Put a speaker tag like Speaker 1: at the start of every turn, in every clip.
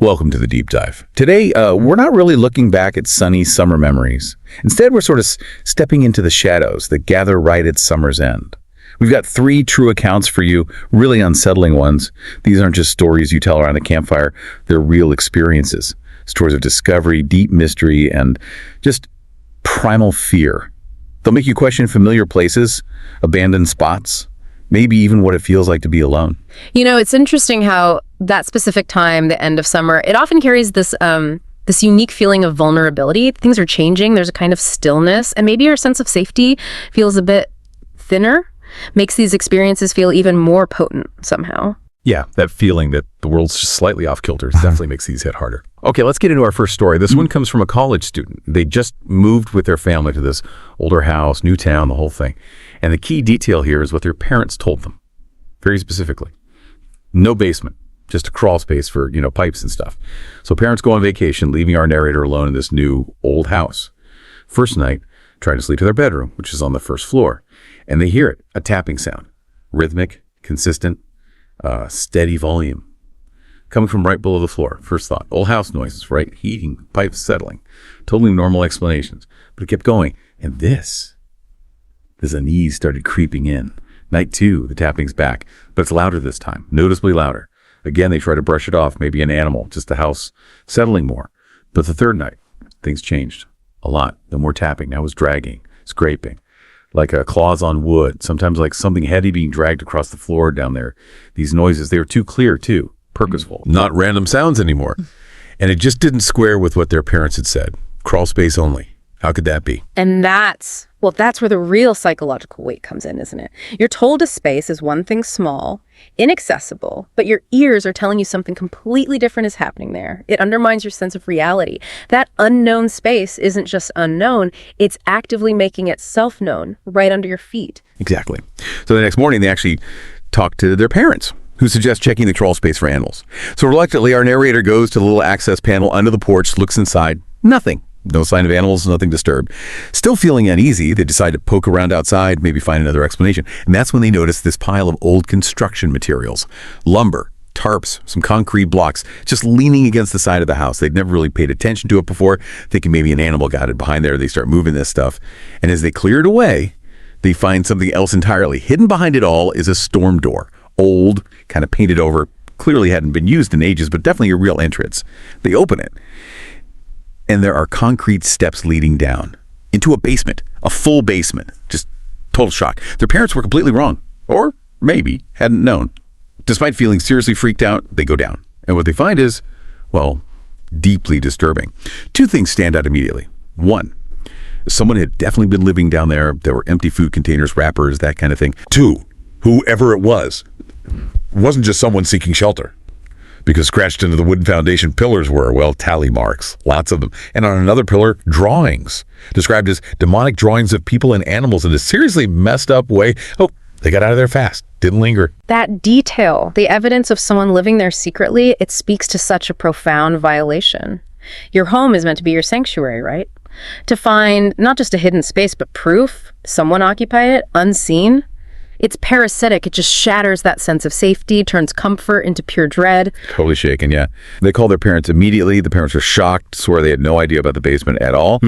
Speaker 1: Welcome to the deep dive. Today, we're not really looking back at sunny summer memories. Instead, we're sort of stepping into the shadows that gather right at summer's end. We've got 3 true accounts for you, really unsettling ones. These aren't just stories you tell around a campfire. They're real experiences. Stories of discovery, deep mystery, and just primal fear. They'll make you question familiar places, abandoned spots, maybe even what it feels like to be alone.
Speaker 2: You know, it's interesting how that specific time, the end of summer, it often carries this unique feeling of vulnerability. Things are changing. There's a kind of stillness, and maybe our sense of safety feels a bit thinner, makes these experiences feel even more potent somehow.
Speaker 3: Yeah, that feeling that the world's just slightly off kilter definitely makes these hit harder. Okay, let's get into our first story. This one comes from a college student. They just moved with their family to this older house, new town, the whole thing. And the key detail here is what their parents told them, very specifically. No basement, just a crawl space for, pipes and stuff. So parents go on vacation, leaving our narrator alone in this new old house. First night, trying to sleep to their bedroom, which is on the first floor. And they hear it, a tapping sound, rhythmic, consistent, steady volume, coming from right below the floor. First thought, old house noises, right? Heating, pipes settling, totally normal explanations. But it kept going. And this unease started creeping in. Night 2, the tapping's back, but it's louder this time, noticeably louder. Again, they try to brush it off, maybe an animal, just the house settling more. But the third night, things changed a lot. No more tapping, now it was dragging, scraping, like claws on wood, sometimes like something heavy being dragged across the floor down there. These noises, they were too clear, too, purposeful.
Speaker 1: Not random sounds anymore. And it just didn't square with what their parents had said. Crawl space only. How could that be?
Speaker 2: And that's where the real psychological weight comes in, isn't it? You're told a space is one thing small, inaccessible, but your ears are telling you something completely different is happening there. It undermines your sense of reality. That unknown space isn't just unknown, it's actively making itself known right under your feet.
Speaker 1: Exactly. So the next morning, they actually talked to their parents, who suggest checking the crawl space for animals. So reluctantly, our narrator goes to the little access panel under the porch, looks inside, nothing. No sign of animals, nothing disturbed. Still feeling uneasy, they decide to poke around outside, maybe find another explanation. And that's when they notice this pile of old construction materials, lumber, tarps, some concrete blocks, just leaning against the side of the house. They'd never really paid attention to it before, thinking maybe an animal got it behind there. They start moving this stuff. And as they clear it away, they find something else entirely. Hidden behind it all is a storm door. Old, kind of painted over, clearly hadn't been used in ages, but definitely a real entrance. They open it. And there are concrete steps leading down into a basement, a full basement. Just total shock. Their parents were completely wrong, or maybe hadn't known. Despite feeling seriously freaked out, they go down. And what they find is, well, deeply disturbing. 2 things stand out immediately. 1, someone had definitely been living down there. There were empty food containers, wrappers, that kind of thing.
Speaker 4: 2, whoever it was, wasn't just someone seeking shelter. Because scratched into the wooden foundation pillars were, well, tally marks, lots of them. And on another pillar, drawings, described as demonic drawings of people and animals in a seriously messed up way. Oh, they got out of there fast, didn't linger.
Speaker 2: That detail, the evidence of someone living there secretly, it speaks to such a profound violation. Your home is meant to be your sanctuary, right? To find not just a hidden space, but proof, someone occupy it, unseen. It's parasitic. It just shatters that sense of safety, turns comfort into pure dread.
Speaker 1: Totally shaken, yeah. They called their parents immediately. The parents were shocked, swore they had no idea about the basement at all.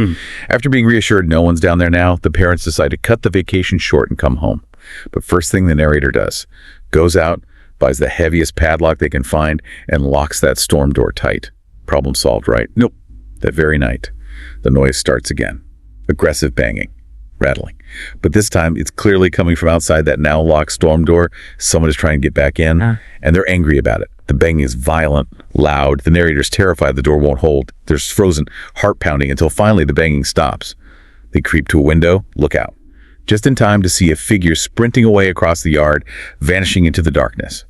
Speaker 1: After being reassured no one's down there now, the parents decide to cut the vacation short and come home. But first thing the narrator does, goes out, buys the heaviest padlock they can find, and locks that storm door tight. Problem solved, right? Nope. That very night, the noise starts again. Aggressive banging. Rattling. But this time, it's clearly coming from outside that now locked storm door. Someone is trying to get back in, and they're angry about it. The banging is violent, loud. The narrator's terrified the door won't hold. There's frozen heart pounding until finally the banging stops. They creep to a window, look out. Just in time to see a figure sprinting away across the yard, vanishing into the darkness.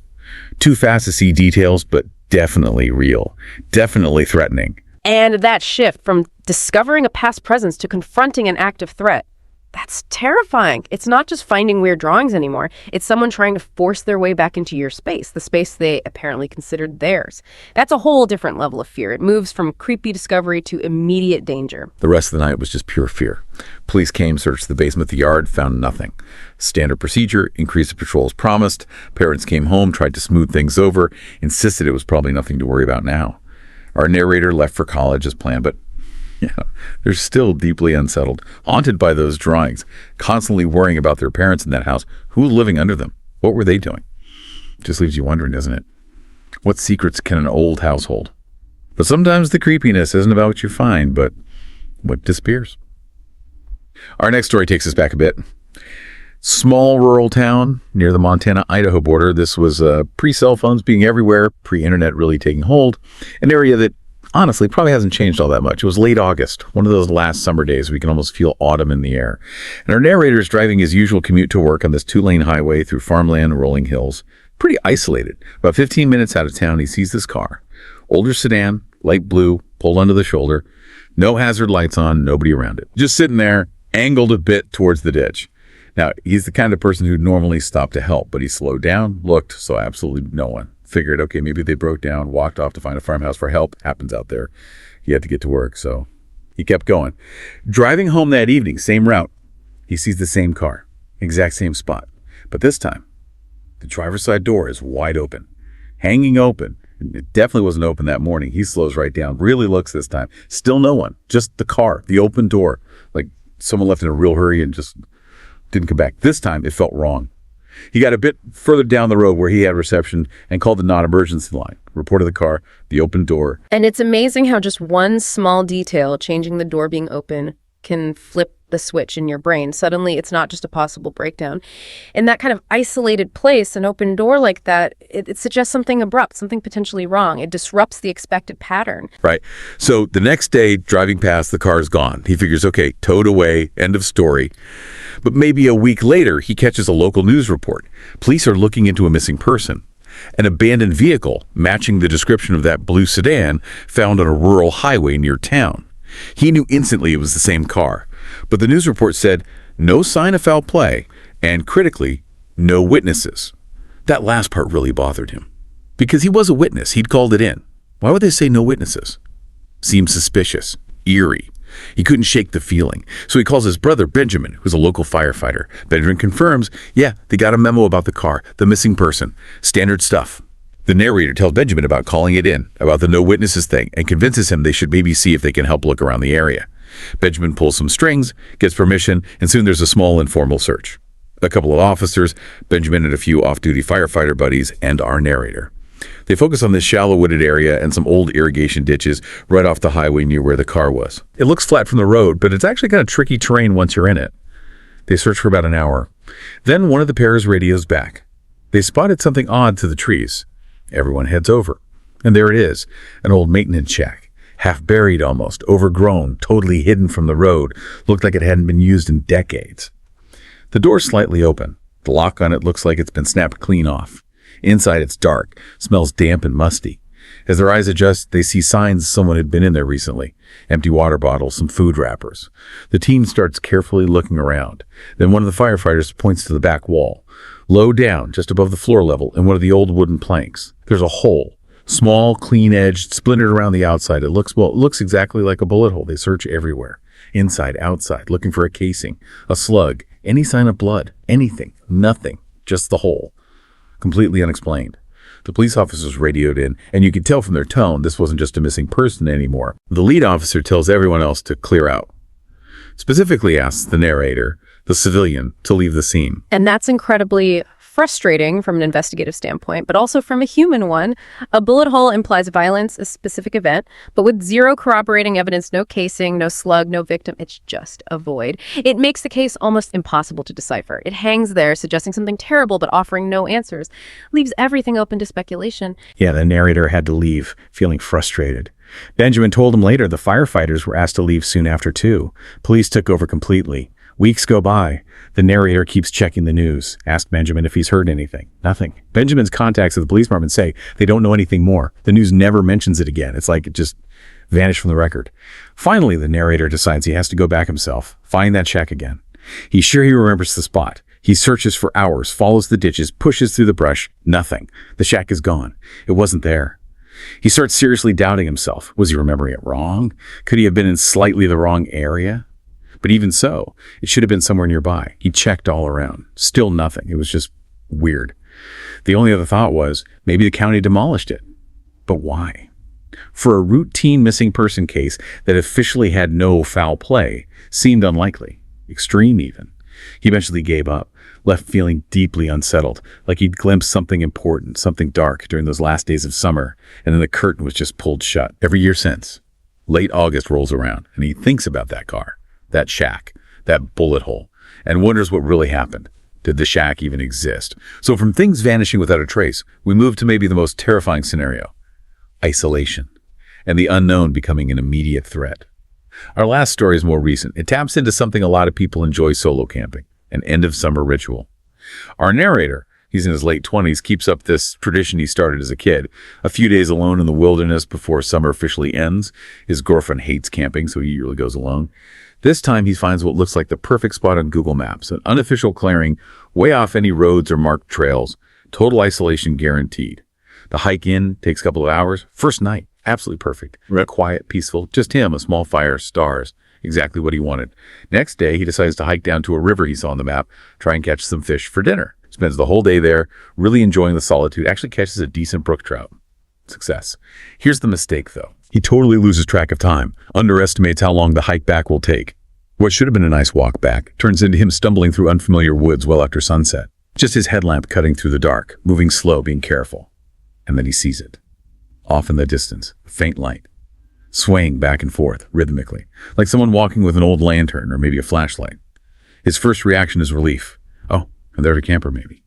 Speaker 1: Too fast to see details, but definitely real. Definitely threatening.
Speaker 2: And that shift from discovering a past presence to confronting an active threat, that's terrifying. It's not just finding weird drawings anymore. It's someone trying to force their way back into your space, the space they apparently considered theirs. That's a whole different level of fear. It moves from creepy discovery to immediate danger.
Speaker 1: The rest of the night was just pure fear. Police came, searched the basement, the yard, found nothing. Standard procedure, increased the patrol as promised. Parents came home, tried to smooth things over, insisted it was probably nothing to worry about now.
Speaker 3: Our narrator left for college as planned, but they're still deeply unsettled, haunted by those drawings, constantly worrying about their parents in that house. Who was living under them? What were they doing? Just leaves you wondering, doesn't it? What secrets can an old house hold? But sometimes the creepiness isn't about what you find, but what disappears. Our next story takes us back a bit. Small rural town near the Montana-Idaho border. This was pre-cell phones being everywhere, pre-internet really taking hold. An area that honestly probably hasn't changed all that much. It was late August, one of those last summer days we can almost feel autumn in the air. And our narrator is driving his usual commute to work on this 2-lane highway through farmland and rolling hills. Pretty isolated. About 15 minutes out of town, he sees this car. Older sedan, light blue, pulled under the shoulder. No hazard lights on, nobody around it. Just sitting there, angled a bit towards the ditch. Now, he's the kind of person who'd normally stop to help, but he slowed down, looked, saw absolutely no one. Figured, okay, maybe they broke down, walked off to find a farmhouse for help. Happens out there. He had to get to work, so he kept going. Driving home that evening, same route, he sees the same car, exact same spot. But this time, the driver's side door is wide open, hanging open. It definitely wasn't open that morning. He slows right down, really looks this time. Still no one, just the car, the open door. Like someone left in a real hurry and just didn't come back. This time, it felt wrong. He got a bit further down the road where he had reception and called the non-emergency line, reported the car, the open door.
Speaker 2: And it's amazing how just one small detail, changing the door being open, can flip the switch in your brain. Suddenly, it's not just a possible breakdown. In that kind of isolated place, an open door like that, it suggests something abrupt, something potentially wrong. It disrupts the expected pattern.
Speaker 3: Right. So the next day, driving past, the car's gone. He figures, okay, towed away, end of story. But maybe a week later, he catches a local news report. Police are looking into a missing person. An abandoned vehicle matching the description of that blue sedan found on a rural highway near town. He knew instantly it was the same car, but the news report said no sign of foul play and, critically, no witnesses. That last part really bothered him. Because he was a witness, he'd called it in. Why would they say no witnesses? Seemed suspicious, eerie. He couldn't shake the feeling, so he calls his brother Benjamin, who's a local firefighter. Benjamin confirms, yeah, they got a memo about the car, the missing person, standard stuff. The narrator tells Benjamin about calling it in, about the no witnesses thing, and convinces him they should maybe see if they can help look around the area. Benjamin pulls some strings, gets permission, and soon there's a small informal search. A couple of officers, Benjamin and a few off-duty firefighter buddies, and our narrator. They focus on this shallow wooded area and some old irrigation ditches right off the highway near where the car was. It looks flat from the road, but it's actually kind of tricky terrain once you're in it. They search for about an hour. Then one of the pairs radios back. They spotted something odd to the trees. Everyone heads over. And there it is, an old maintenance shack. Half buried almost, overgrown, totally hidden from the road. Looked like it hadn't been used in decades. The door's slightly open. The lock on it looks like it's been snapped clean off. Inside it's dark, smells damp and musty. As their eyes adjust, they see signs someone had been in there recently. Empty water bottles, some food wrappers. The team starts carefully looking around. Then one of the firefighters points to the back wall. Low down, just above the floor level, in one of the old wooden planks, there's a hole. Small, clean-edged, splintered around the outside. It looks exactly like a bullet hole. They search everywhere. Inside, outside, looking for a casing, a slug, any sign of blood, anything, nothing, just the hole. Completely unexplained. The police officers radioed in, and you could tell from their tone this wasn't just a missing person anymore. The lead officer tells everyone else to clear out. Specifically asks the narrator, the civilian, to leave the scene.
Speaker 2: And that's incredibly frustrating from an investigative standpoint, but also from a human one. A bullet hole implies violence, a specific event, but with zero corroborating evidence, no casing, no slug, no victim, it's just a void. It makes the case almost impossible to decipher. It hangs there, suggesting something terrible, but offering no answers. Leaves everything open to speculation.
Speaker 5: Yeah, the narrator had to leave, feeling frustrated. Benjamin told him later the firefighters were asked to leave soon after too. Police took over completely. Weeks go by. The narrator keeps checking the news. Ask Benjamin if he's heard anything. Nothing. Benjamin's contacts at the police department say they don't know anything more. The news never mentions it again. It's like it just vanished from the record. Finally, the narrator decides he has to go back himself, find that shack again. He's sure he remembers the spot. He searches for hours, follows the ditches, pushes through the brush. Nothing. The shack is gone. It wasn't there. He starts seriously doubting himself. Was he remembering it wrong? Could he have been in slightly the wrong area? But even so, it should have been somewhere nearby. He checked all around. Still nothing. It was just weird. The only other thought was maybe the county demolished it. But why? For a routine missing person case that officially had no foul play, seemed unlikely, extreme even. He eventually gave up, left feeling deeply unsettled, like he'd glimpsed something important, something dark during those last days of summer, and then the curtain was just pulled shut.
Speaker 3: Every year since, late August rolls around, and he thinks about that car, that shack, that bullet hole, and wonders what really happened. Did the shack even exist? So from things vanishing without a trace, we move to maybe the most terrifying scenario: isolation, and the unknown becoming an immediate threat. Our last story is more recent. It taps into something a lot of people enjoy: solo camping, an end-of-summer ritual. Our narrator, he's in his late 20s, keeps up this tradition he started as a kid. A few days alone in the wilderness before summer officially ends. His girlfriend hates camping, so he usually goes alone. This time he finds what looks like the perfect spot on Google Maps, an unofficial clearing way off any roads or marked trails. Total isolation guaranteed. The hike in takes a couple of hours. First night, absolutely perfect.
Speaker 4: Right.
Speaker 3: Quiet, peaceful, just him, a small fire, stars. Exactly what he wanted. Next day, he decides to hike down to a river he saw on the map, try and catch some fish for dinner. Spends the whole day there, really enjoying the solitude, actually catches a decent brook trout. Success. Here's the mistake, though. He totally loses track of time, underestimates how long the hike back will take. What should have been a nice walk back turns into him stumbling through unfamiliar woods well after sunset. Just his headlamp cutting through the dark, moving slow, being careful. And then he sees it. Off in the distance, a faint light, swaying back and forth rhythmically, like someone walking with an old lantern or maybe a flashlight. His first reaction is relief. Oh, and there's a camper maybe.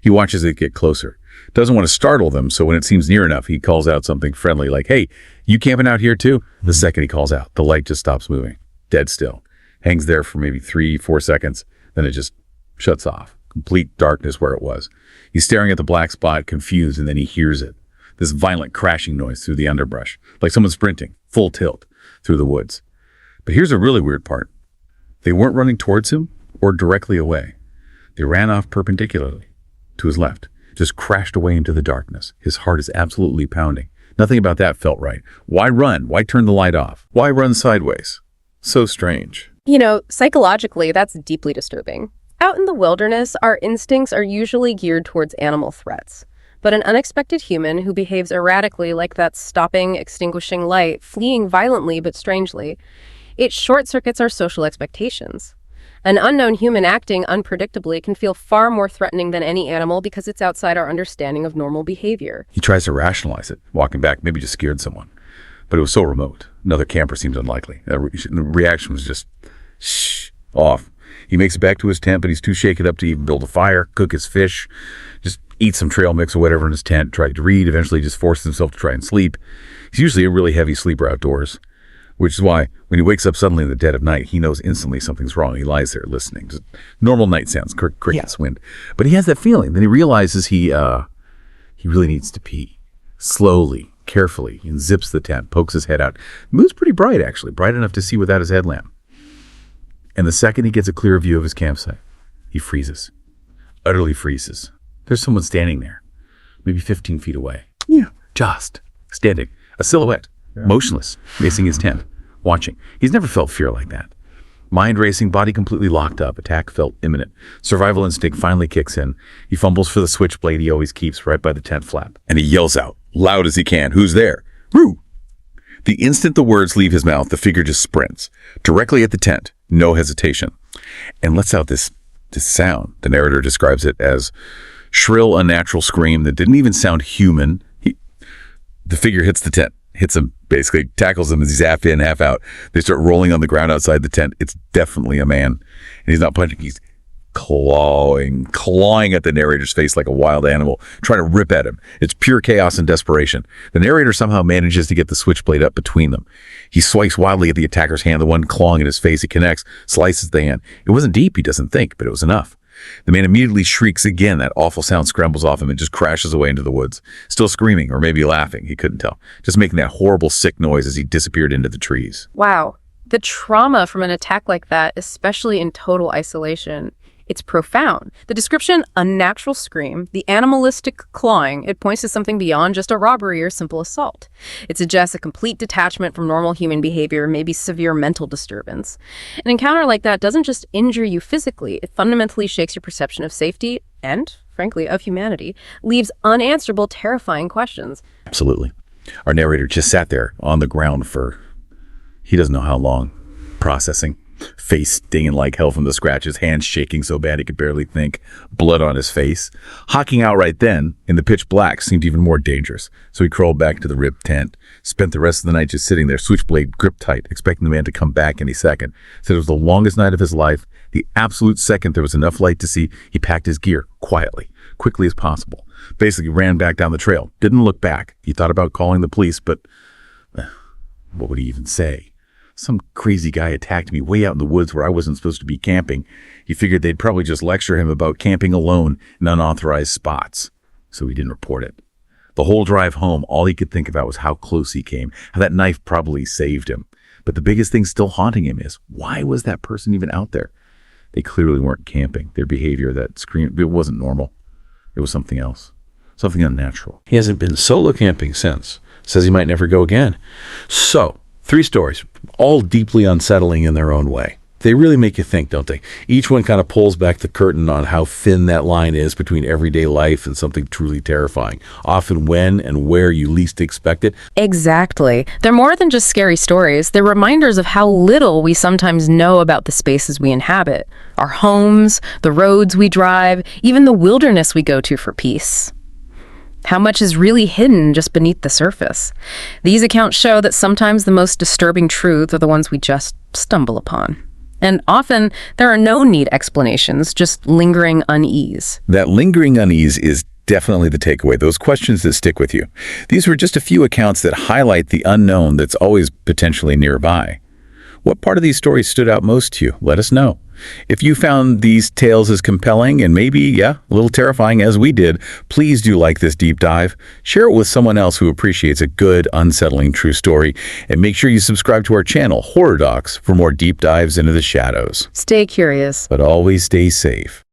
Speaker 3: He watches it get closer. Doesn't want to startle them, so when it seems near enough, he calls out something friendly like, "Hey, you camping out here too?" The second he calls out, the light just stops moving. Dead still. Hangs there for maybe 3-4 seconds, then it just shuts off. Complete darkness where it was. He's staring at the black spot, confused, and then he hears it. This violent crashing noise through the underbrush, like someone sprinting, full tilt, through the woods. But here's a really weird part. They weren't running towards him or directly away. They ran off perpendicularly to his left, just crashed away into the darkness. His heart is absolutely pounding. Nothing about that felt right. Why run? Why turn the light off? Why run sideways? So strange.
Speaker 2: You know, psychologically, that's deeply disturbing. Out in the wilderness, our instincts are usually geared towards animal threats. But an unexpected human who behaves erratically, like that stopping, extinguishing light, fleeing violently but strangely, it short-circuits our social expectations. An unknown human acting unpredictably can feel far more threatening than any animal because it's outside our understanding of normal behavior.
Speaker 3: He tries to rationalize it, walking back, maybe just scared someone. But it was so remote. Another camper seems unlikely. The reaction was just, off. He makes it back to his tent, but he's too shaken up to even build a fire, cook his fish, just eat some trail mix or whatever in his tent, try to read, eventually just forces himself to try and sleep. He's usually a really heavy sleeper outdoors, which is why when he wakes up suddenly in the dead of night, he knows instantly something's wrong. He lies there listening. Just normal night sounds, crickets, wind. But he has that feeling. Then he realizes he really needs to pee. Slowly, carefully, and zips the tent, pokes his head out. The moon's pretty bright, actually, bright enough to see without his headlamp. And the second he gets a clear view of his campsite, he freezes. Utterly freezes. There's someone standing there, maybe 15 feet away.
Speaker 5: Yeah.
Speaker 3: Just standing, a silhouette, motionless, facing his tent, watching. He's never felt fear like that. Mind racing, body completely locked up. Attack felt imminent. Survival instinct finally kicks in. He fumbles for the switchblade he always keeps right by the tent flap. And he yells out, loud as he can, "Who's there?" "Roo!" The instant the words leave his mouth, the figure just sprints. Directly at the tent, no hesitation. And lets out this sound. The narrator describes it as shrill, unnatural scream that didn't even sound human. The figure hits the tent, hits him, basically tackles him as he's half in, half out. They start rolling on the ground outside the tent. It's definitely a man. And he's not punching, he's clawing at the narrator's face like a wild animal, trying to rip at him. It's pure chaos and desperation. The narrator somehow manages to get the switchblade up between them. He swipes wildly at the attacker's hand, the one clawing at his face. He connects, slices the hand. It wasn't deep, he doesn't think, but it was enough. The man immediately shrieks again. That awful sound scrambles off him and just crashes away into the woods. Still screaming, or maybe laughing, he couldn't tell. Just making that horrible, sick noise as he disappeared into the trees.
Speaker 2: Wow. The trauma from an attack like that, especially in total isolation, it's profound. The description, unnatural scream, the animalistic clawing, it points to something beyond just a robbery or simple assault. It suggests a complete detachment from normal human behavior, maybe severe mental disturbance. An encounter like that doesn't just injure you physically, it fundamentally shakes your perception of safety and, frankly, of humanity, leaves unanswerable, terrifying questions.
Speaker 3: Absolutely. Our narrator just sat there on the ground for he doesn't know how long, processing. Face stinging like hell from the scratches, hands shaking so bad he could barely think, blood on his face. Hocking out right then, in the pitch black, seemed even more dangerous, so he crawled back to the ribbed tent, spent the rest of the night just sitting there, switchblade gripped tight, expecting the man to come back any second. Said it was the longest night of his life. The absolute second there was enough light to see, he packed his gear quietly, quickly as possible. Basically ran back down the trail, didn't look back. He thought about calling the police, but what would he even say? Some crazy guy attacked me way out in the woods where I wasn't supposed to be camping. He figured they'd probably just lecture him about camping alone in unauthorized spots, so he didn't report it. The whole drive home, all he could think about was how close he came, how that knife probably saved him. But the biggest thing still haunting him is, why was that person even out there? They clearly weren't camping. Their behavior, that scream, it wasn't normal. It was something else, something unnatural. He hasn't been solo camping since. Says he might never go again. So, 3 stories, all deeply unsettling in their own way. They really make you think, don't they? Each one kind of pulls back the curtain on how thin that line is between everyday life and something truly terrifying, often when and where you least expect it.
Speaker 2: Exactly. They're more than just scary stories. They're reminders of how little we sometimes know about the spaces we inhabit. Our homes, the roads we drive, even the wilderness we go to for peace. How much is really hidden just beneath the surface? These accounts show that sometimes the most disturbing truths are the ones we just stumble upon. And often, there are no neat explanations, just lingering unease.
Speaker 1: That lingering unease is definitely the takeaway, those questions that stick with you. These were just a few accounts that highlight the unknown that's always potentially nearby. What part of these stories stood out most to you? Let us know. If you found these tales as compelling and maybe, a little terrifying as we did, please do like this deep dive. Share it with someone else who appreciates a good, unsettling true story. And make sure you subscribe to our channel, Horror Docs, for more deep dives into the shadows.
Speaker 2: Stay curious.
Speaker 1: But always stay safe.